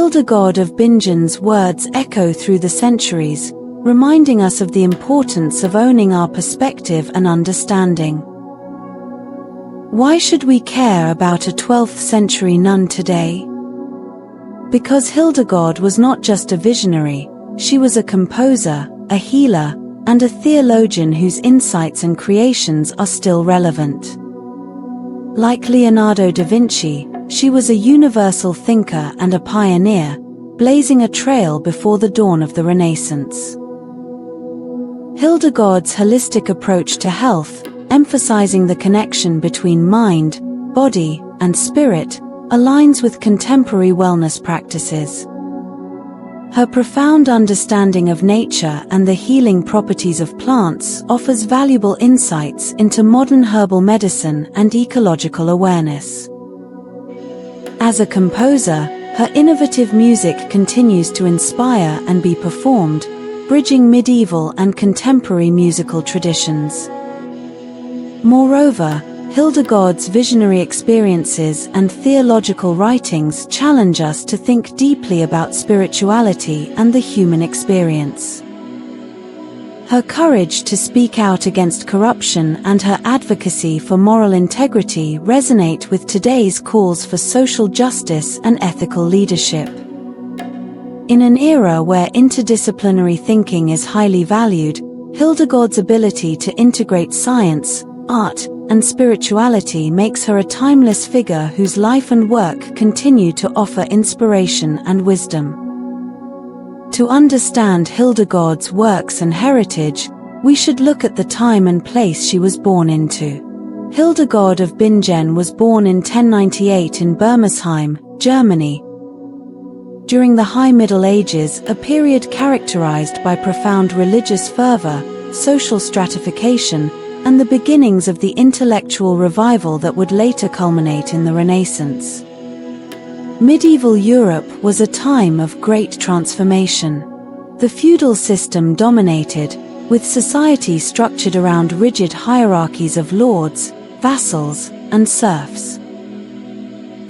Hildegard of Bingen's words echo through the centuries, reminding us of the importance of owning our perspective and understanding. Why should we care about a 12th century nun today? Because Hildegard was not just a visionary, she was a composer, a healer, and a theologian whose insights and creations are still relevant. Like Leonardo da Vinci, she was a universal thinker and a pioneer, blazing a trail before the dawn of the Renaissance. Hildegard's holistic approach to health, emphasizing the connection between mind, body, and spirit, aligns with contemporary wellness practices. Her profound understanding of nature and the healing properties of plants offers valuable insights into modern herbal medicine and ecological awareness. As a composer, her innovative music continues to inspire and be performed, bridging medieval and contemporary musical traditions. Moreover, Hildegard's visionary experiences and theological writings challenge us to think deeply about spirituality and the human experience. Her courage to speak out against corruption and her advocacy for moral integrity resonate with today's calls for social justice and ethical leadership. In an era where interdisciplinary thinking is highly valued, Hildegard's ability to integrate science, art, and spirituality makes her a timeless figure whose life and work continue to offer inspiration and wisdom. To understand Hildegard's works and heritage, we should look at the time and place she was born into. Hildegard of Bingen was born in 1098 in Bermersheim, Germany. During the High Middle Ages, a period characterized by profound religious fervor, social stratification, and the beginnings of the intellectual revival that would later culminate in the Renaissance. Medieval Europe was a time of great transformation. The feudal system dominated, with society structured around rigid hierarchies of lords, vassals, and serfs.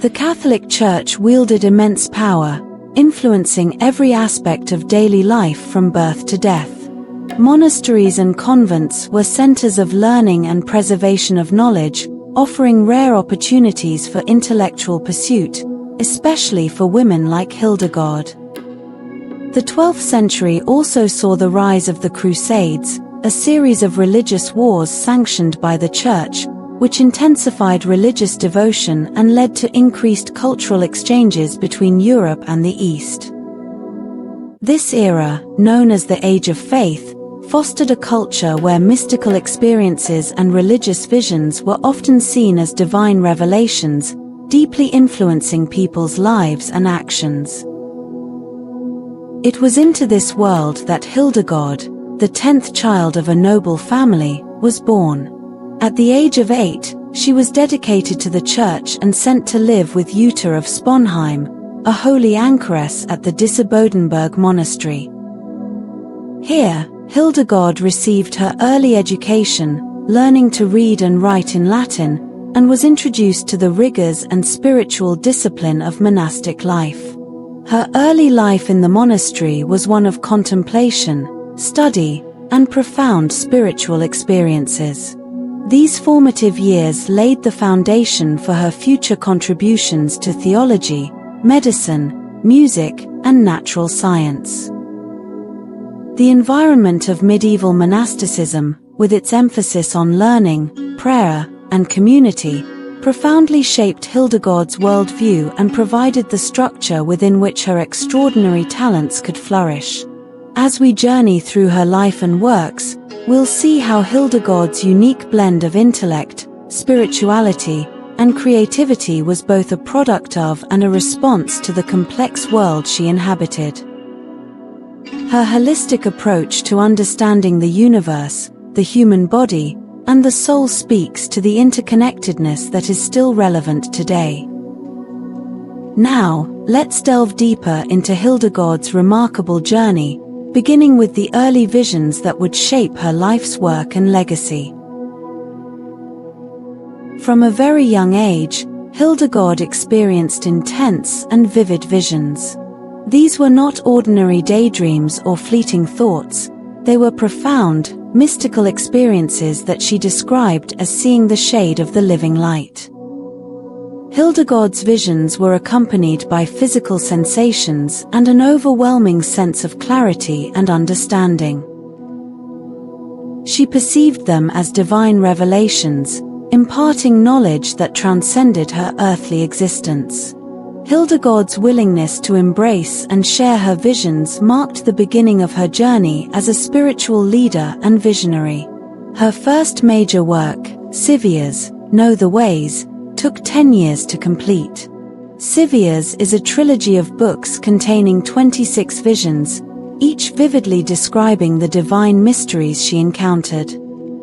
The Catholic Church wielded immense power, influencing every aspect of daily life from birth to death. Monasteries and convents were centers of learning and preservation of knowledge, offering rare opportunities for intellectual pursuit, especially for women like Hildegard. The 12th century also saw the rise of the Crusades, a series of religious wars sanctioned by the Church, which intensified religious devotion and led to increased cultural exchanges between Europe and the East. This era, known as the Age of Faith, fostered a culture where mystical experiences and religious visions were often seen as divine revelations, deeply influencing people's lives and actions. It was into this world that Hildegard, the 10th child of a noble family, was born. At the age of 8, she was dedicated to the Church and sent to live with Jutta of Sponheim, a holy anchoress at the Disibodenberg Monastery. Here, Hildegard received her early education, learning to read and write in Latin, and was introduced to the rigors and spiritual discipline of monastic life. Her early life in the monastery was one of contemplation, study, and profound spiritual experiences. These formative years laid the foundation for her future contributions to theology, medicine, music, and natural science. The environment of medieval monasticism, with its emphasis on learning, prayer, and community, profoundly shaped Hildegard's worldview and provided the structure within which her extraordinary talents could flourish. As we journey through her life and works, we'll see how Hildegard's unique blend of intellect, spirituality, and creativity was both a product of and a response to the complex world she inhabited. Her holistic approach to understanding the universe, the human body, and the soul speaks to the interconnectedness that is still relevant today. Now, let's delve deeper into Hildegard's remarkable journey, beginning with the early visions that would shape her life's work and legacy. From a very young age, Hildegard experienced intense and vivid visions. These were not ordinary daydreams or fleeting thoughts, they were profound, mystical experiences that she described as seeing the shade of the living light. Hildegard's visions were accompanied by physical sensations and an overwhelming sense of clarity and understanding. She perceived them as divine revelations, imparting knowledge that transcended her earthly existence. Hildegard's willingness to embrace and share her visions marked the beginning of her journey as a spiritual leader and visionary. Her first major work, Scivias, Know the Ways, took 10 years to complete. Scivias is a trilogy of books containing 26 visions, each vividly describing the divine mysteries she encountered.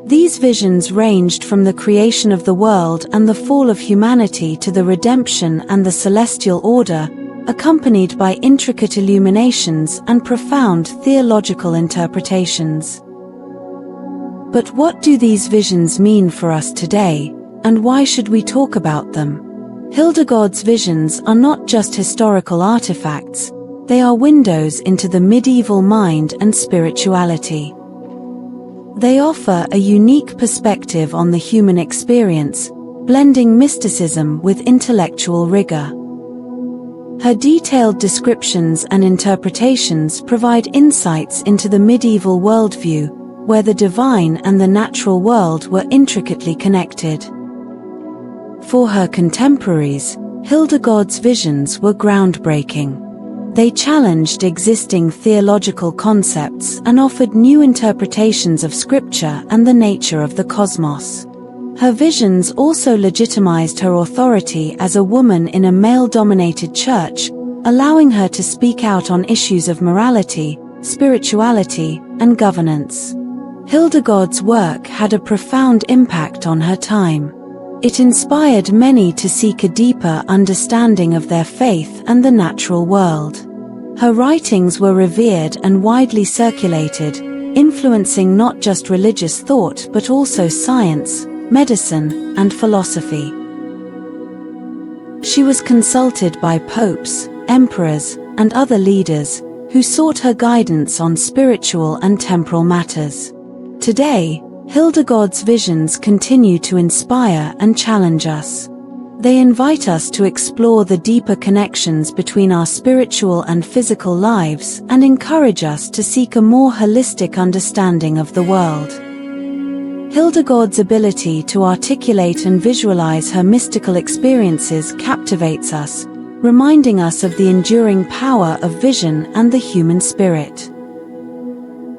These visions ranged from the creation of the world and the fall of humanity to the redemption and the celestial order, accompanied by intricate illuminations and profound theological interpretations. But what do these visions mean for us today, and why should we talk about them? Hildegard's visions are not just historical artifacts, they are windows into the medieval mind and spirituality. They offer a unique perspective on the human experience, blending mysticism with intellectual rigor. Her detailed descriptions and interpretations provide insights into the medieval worldview, where the divine and the natural world were intricately connected. For her contemporaries, Hildegard's visions were groundbreaking. They challenged existing theological concepts and offered new interpretations of Scripture and the nature of the cosmos. Her visions also legitimized her authority as a woman in a male-dominated church, allowing her to speak out on issues of morality, spirituality, and governance. Hildegard's work had a profound impact on her time. It inspired many to seek a deeper understanding of their faith and the natural world. Her writings were revered and widely circulated, influencing not just religious thought but also science, medicine, and philosophy. She was consulted by popes, emperors, and other leaders, who sought her guidance on spiritual and temporal matters. Today, Hildegard's visions continue to inspire and challenge us. They invite us to explore the deeper connections between our spiritual and physical lives and encourage us to seek a more holistic understanding of the world. Hildegard's ability to articulate and visualize her mystical experiences captivates us, reminding us of the enduring power of vision and the human spirit.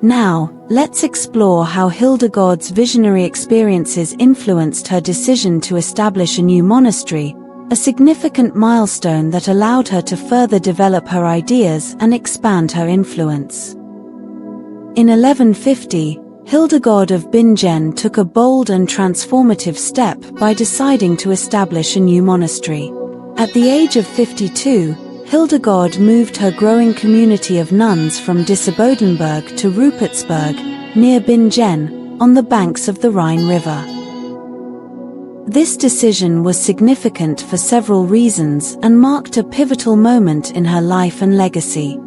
Now, let's explore how Hildegard's visionary experiences influenced her decision to establish a new monastery, a significant milestone that allowed her to further develop her ideas and expand her influence. In 1150, Hildegard of Bingen took a bold and transformative step by deciding to establish a new monastery. At the age of 52, Hildegard moved her growing community of nuns from Disibodenberg to Rupertsberg, near Bingen, on the banks of the Rhine River. This decision was significant for several reasons and marked a pivotal moment in her life and legacy.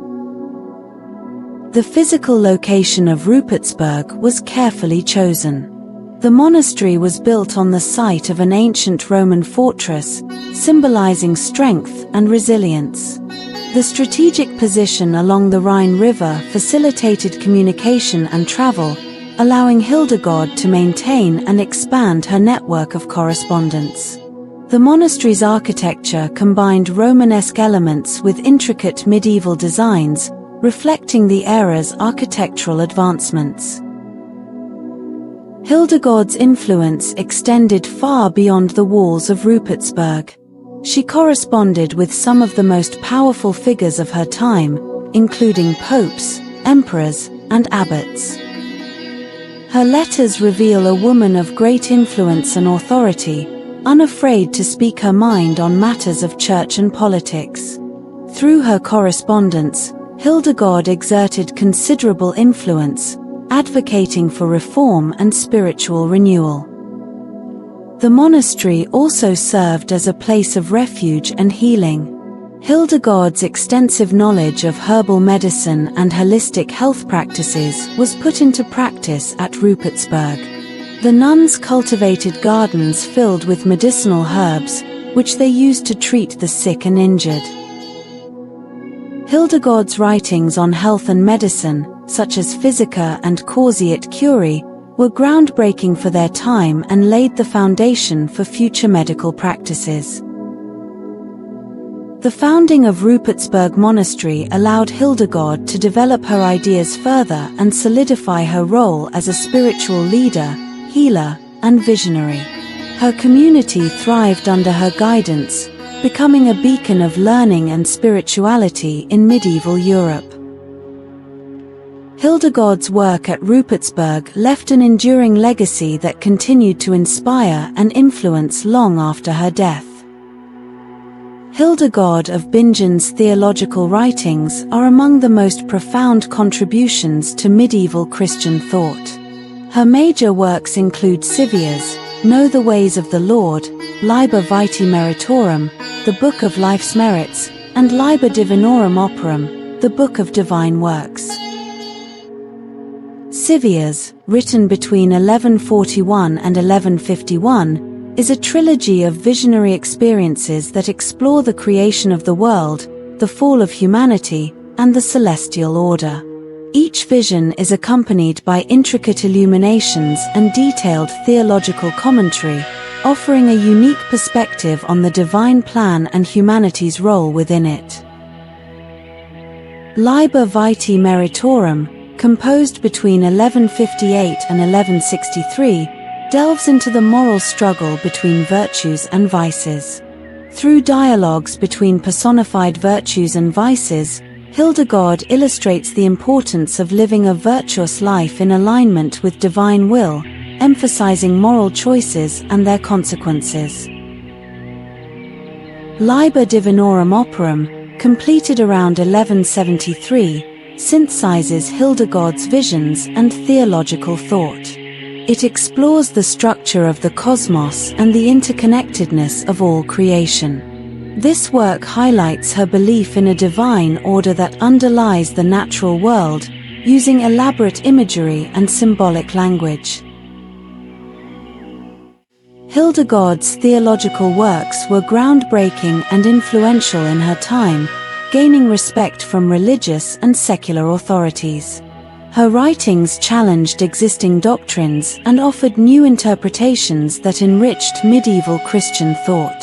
The physical location of Rupertsberg was carefully chosen. The monastery was built on the site of an ancient Roman fortress, symbolizing strength and resilience. The strategic position along the Rhine River facilitated communication and travel, allowing Hildegard to maintain and expand her network of correspondence. The monastery's architecture combined Romanesque elements with intricate medieval designs, reflecting the era's architectural advancements. Hildegard's influence extended far beyond the walls of Rupertsberg. She corresponded with some of the most powerful figures of her time, including popes, emperors, and abbots. Her letters reveal a woman of great influence and authority, unafraid to speak her mind on matters of church and politics. Through her correspondence, Hildegard exerted considerable influence, advocating for reform and spiritual renewal. The monastery also served as a place of refuge and healing. Hildegard's extensive knowledge of herbal medicine and holistic health practices was put into practice at Rupertsberg. The nuns cultivated gardens filled with medicinal herbs, which they used to treat the sick and injured. Hildegard's writings on health and medicine, such as Physica and Causiat Curi, were groundbreaking for their time and laid the foundation for future medical practices. The founding of Rupertsberg Monastery allowed Hildegard to develop her ideas further and solidify her role as a spiritual leader, healer, and visionary. Her community thrived under her guidance, becoming a beacon of learning and spirituality in medieval Europe. Hildegard's work at Rupertsberg left an enduring legacy that continued to inspire and influence long after her death. Hildegard of Bingen's theological writings are among the most profound contributions to medieval Christian thought. Her major works include Scivias, Know the Ways of the Lord, Liber Vitae Meritorum, the Book of Life's Merits, and Liber Divinorum Operum, the Book of Divine Works. Scivias, written between 1141 and 1151, is a trilogy of visionary experiences that explore the creation of the world, the fall of humanity, and the celestial order. Each vision is accompanied by intricate illuminations and detailed theological commentary, offering a unique perspective on the divine plan and humanity's role within it. Liber Vitae Meritorum, composed between 1158 and 1163, delves into the moral struggle between virtues and vices. Through dialogues between personified virtues and vices, Hildegard illustrates the importance of living a virtuous life in alignment with divine will, emphasizing moral choices and their consequences. Liber Divinorum Operum, completed around 1173, synthesizes Hildegard's visions and theological thought. It explores the structure of the cosmos and the interconnectedness of all creation. This work highlights her belief in a divine order that underlies the natural world, using elaborate imagery and symbolic language. Hildegard's theological works were groundbreaking and influential in her time, gaining respect from religious and secular authorities. Her writings challenged existing doctrines and offered new interpretations that enriched medieval Christian thought.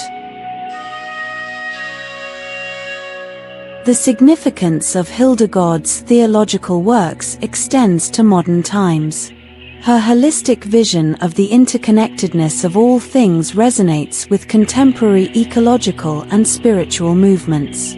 The significance of Hildegard's theological works extends to modern times. Her holistic vision of the interconnectedness of all things resonates with contemporary ecological and spiritual movements.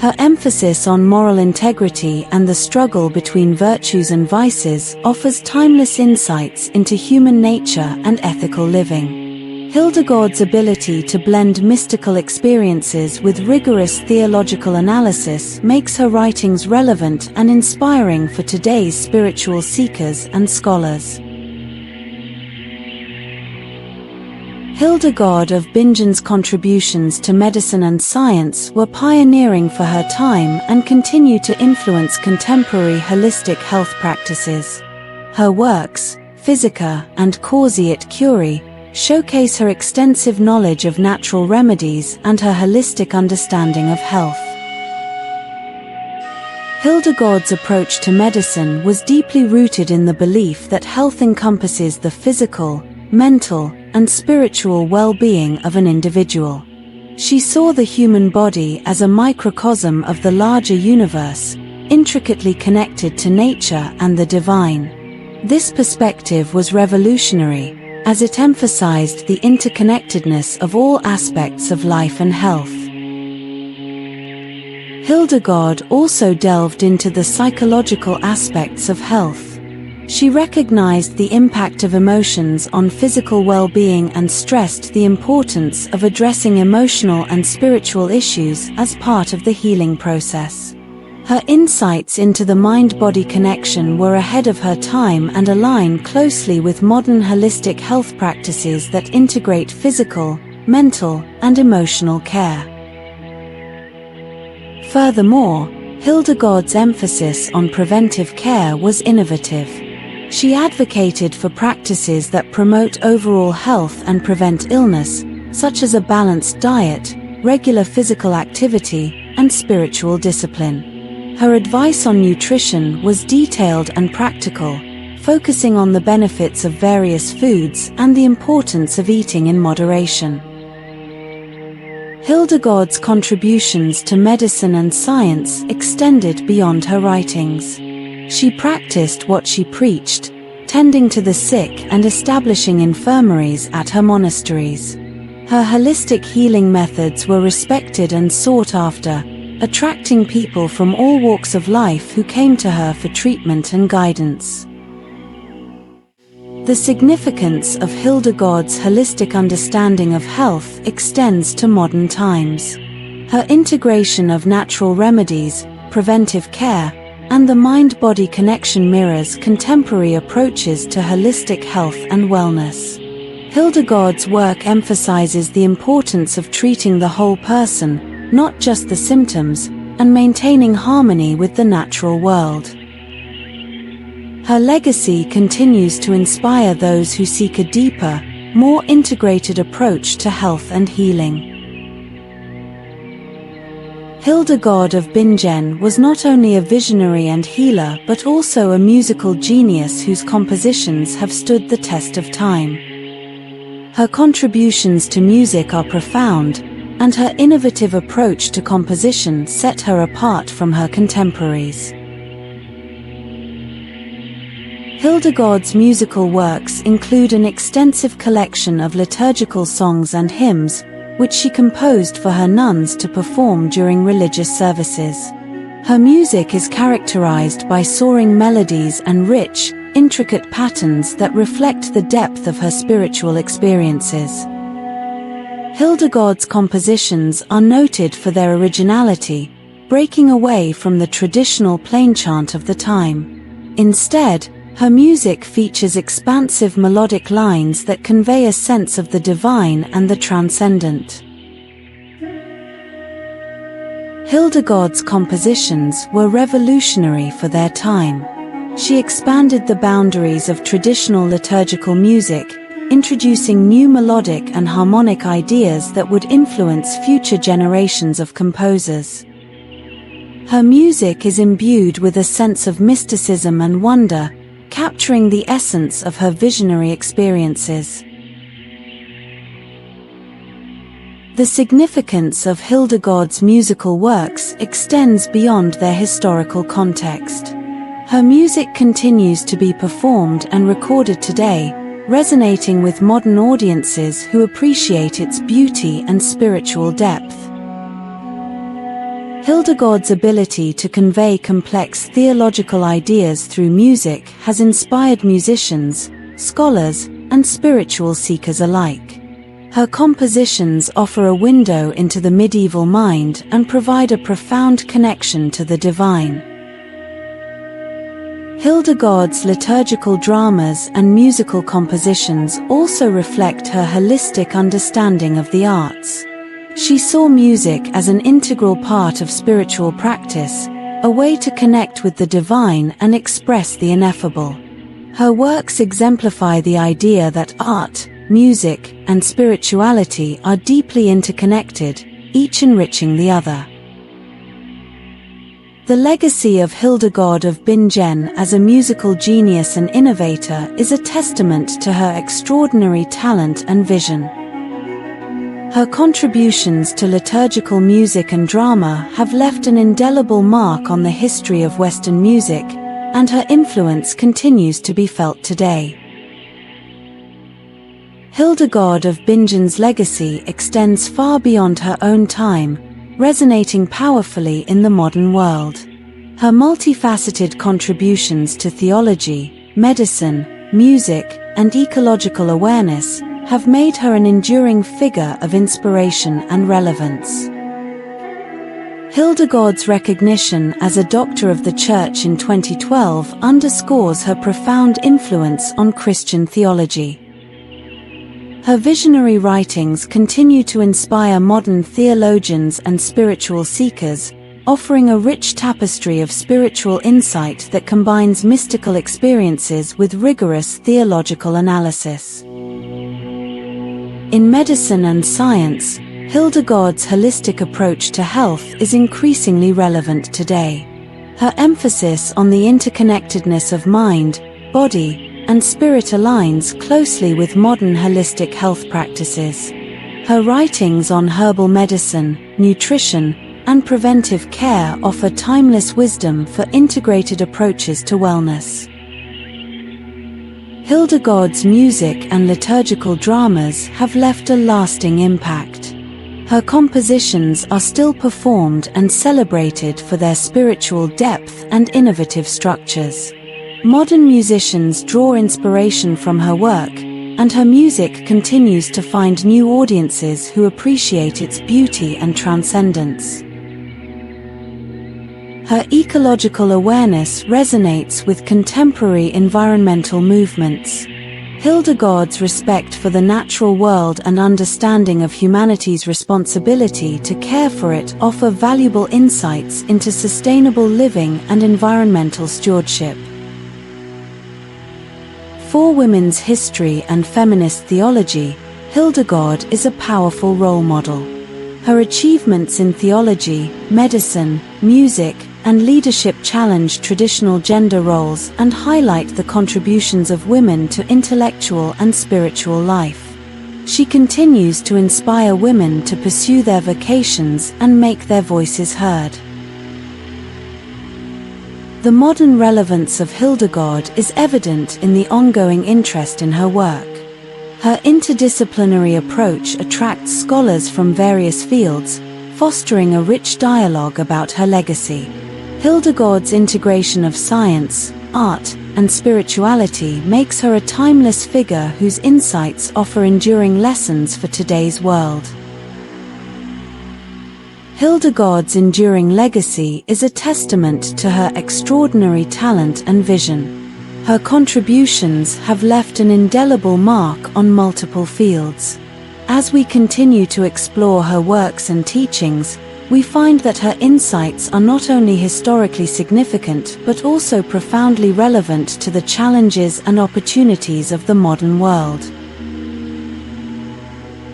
Her emphasis on moral integrity and the struggle between virtues and vices offers timeless insights into human nature and ethical living. Hildegard's ability to blend mystical experiences with rigorous theological analysis makes her writings relevant and inspiring for today's spiritual seekers and scholars. Hildegard of Bingen's contributions to medicine and science were pioneering for her time and continue to influence contemporary holistic health practices. Her works, Physica and Causiat Curi, showcase her extensive knowledge of natural remedies and her holistic understanding of health. Hildegard's approach to medicine was deeply rooted in the belief that health encompasses the physical, mental, and spiritual well-being of an individual. She saw the human body as a microcosm of the larger universe, intricately connected to nature and the divine. This perspective was revolutionary, as it emphasized the interconnectedness of all aspects of life and health. Hildegard also delved into the psychological aspects of health. She recognized the impact of emotions on physical well-being and stressed the importance of addressing emotional and spiritual issues as part of the healing process. Her insights into the mind-body connection were ahead of her time and align closely with modern holistic health practices that integrate physical, mental, and emotional care. Furthermore, Hildegard's emphasis on preventive care was innovative. She advocated for practices that promote overall health and prevent illness, such as a balanced diet, regular physical activity, and spiritual discipline. Her advice on nutrition was detailed and practical, focusing on the benefits of various foods and the importance of eating in moderation. Hildegard's contributions to medicine and science extended beyond her writings. She practiced what she preached, tending to the sick and establishing infirmaries at her monasteries. Her holistic healing methods were respected and sought after, attracting people from all walks of life who came to her for treatment and guidance. The significance of Hildegard's holistic understanding of health extends to modern times. Her integration of natural remedies, preventive care, and the mind-body connection mirrors contemporary approaches to holistic health and wellness. Hildegard's work emphasizes the importance of treating the whole person, not just the symptoms, and maintaining harmony with the natural world. Her legacy continues to inspire those who seek a deeper, more integrated approach to health and healing. Hildegard of Bingen was not only a visionary and healer but also a musical genius whose compositions have stood the test of time. Her contributions to music are profound, and her innovative approach to composition set her apart from her contemporaries. Hildegard's musical works include an extensive collection of liturgical songs and hymns, which she composed for her nuns to perform during religious services. Her music is characterized by soaring melodies and rich, intricate patterns that reflect the depth of her spiritual experiences. Hildegard's compositions are noted for their originality, breaking away from the traditional plainchant of the time. Instead, her music features expansive melodic lines that convey a sense of the divine and the transcendent. Hildegard's compositions were revolutionary for their time. She expanded the boundaries of traditional liturgical music, introducing new melodic and harmonic ideas that would influence future generations of composers. Her music is imbued with a sense of mysticism and wonder, capturing the essence of her visionary experiences. The significance of Hildegard's musical works extends beyond their historical context. Her music continues to be performed and recorded today, resonating with modern audiences who appreciate its beauty and spiritual depth. Hildegard's ability to convey complex theological ideas through music has inspired musicians, scholars, and spiritual seekers alike. Her compositions offer a window into the medieval mind and provide a profound connection to the divine. Hildegard's liturgical dramas and musical compositions also reflect her holistic understanding of the arts. She saw music as an integral part of spiritual practice, a way to connect with the divine and express the ineffable. Her works exemplify the idea that art, music, and spirituality are deeply interconnected, each enriching the other. The legacy of Hildegard of Bingen as a musical genius and innovator is a testament to her extraordinary talent and vision. Her contributions to liturgical music and drama have left an indelible mark on the history of Western music, and her influence continues to be felt today. Hildegard of Bingen's legacy extends far beyond her own time, resonating powerfully in the modern world. Her multifaceted contributions to theology, medicine, music, and ecological awareness have made her an enduring figure of inspiration and relevance. Hildegard's recognition as a Doctor of the Church in 2012 underscores her profound influence on Christian theology. Her visionary writings continue to inspire modern theologians and spiritual seekers, offering a rich tapestry of spiritual insight that combines mystical experiences with rigorous theological analysis. In medicine and science, Hildegard's holistic approach to health is increasingly relevant today. Her emphasis on the interconnectedness of mind, body, and spirit aligns closely with modern holistic health practices. Her writings on herbal medicine, nutrition, and preventive care offer timeless wisdom for integrated approaches to wellness. Hildegard's music and liturgical dramas have left a lasting impact. Her compositions are still performed and celebrated for their spiritual depth and innovative structures. Modern musicians draw inspiration from her work, and her music continues to find new audiences who appreciate its beauty and transcendence. Her ecological awareness resonates with contemporary environmental movements. Hildegard's respect for the natural world and understanding of humanity's responsibility to care for it offer valuable insights into sustainable living and environmental stewardship. For women's history and feminist theology, Hildegard is a powerful role model. Her achievements in theology, medicine, music, and leadership challenge traditional gender roles and highlight the contributions of women to intellectual and spiritual life. She continues to inspire women to pursue their vocations and make their voices heard. The modern relevance of Hildegard is evident in the ongoing interest in her work. Her interdisciplinary approach attracts scholars from various fields, fostering a rich dialogue about her legacy. Hildegard's integration of science, art, and spirituality makes her a timeless figure whose insights offer enduring lessons for today's world. Hildegard's enduring legacy is a testament to her extraordinary talent and vision. Her contributions have left an indelible mark on multiple fields. As we continue to explore her works and teachings, we find that her insights are not only historically significant but also profoundly relevant to the challenges and opportunities of the modern world.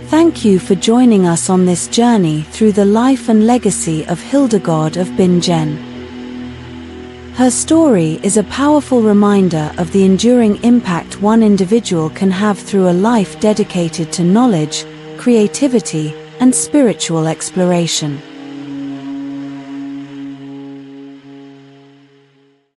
Thank you for joining us on this journey through the life and legacy of Hildegard of Bingen. Her story is a powerful reminder of the enduring impact one individual can have through a life dedicated to knowledge, creativity, and spiritual exploration.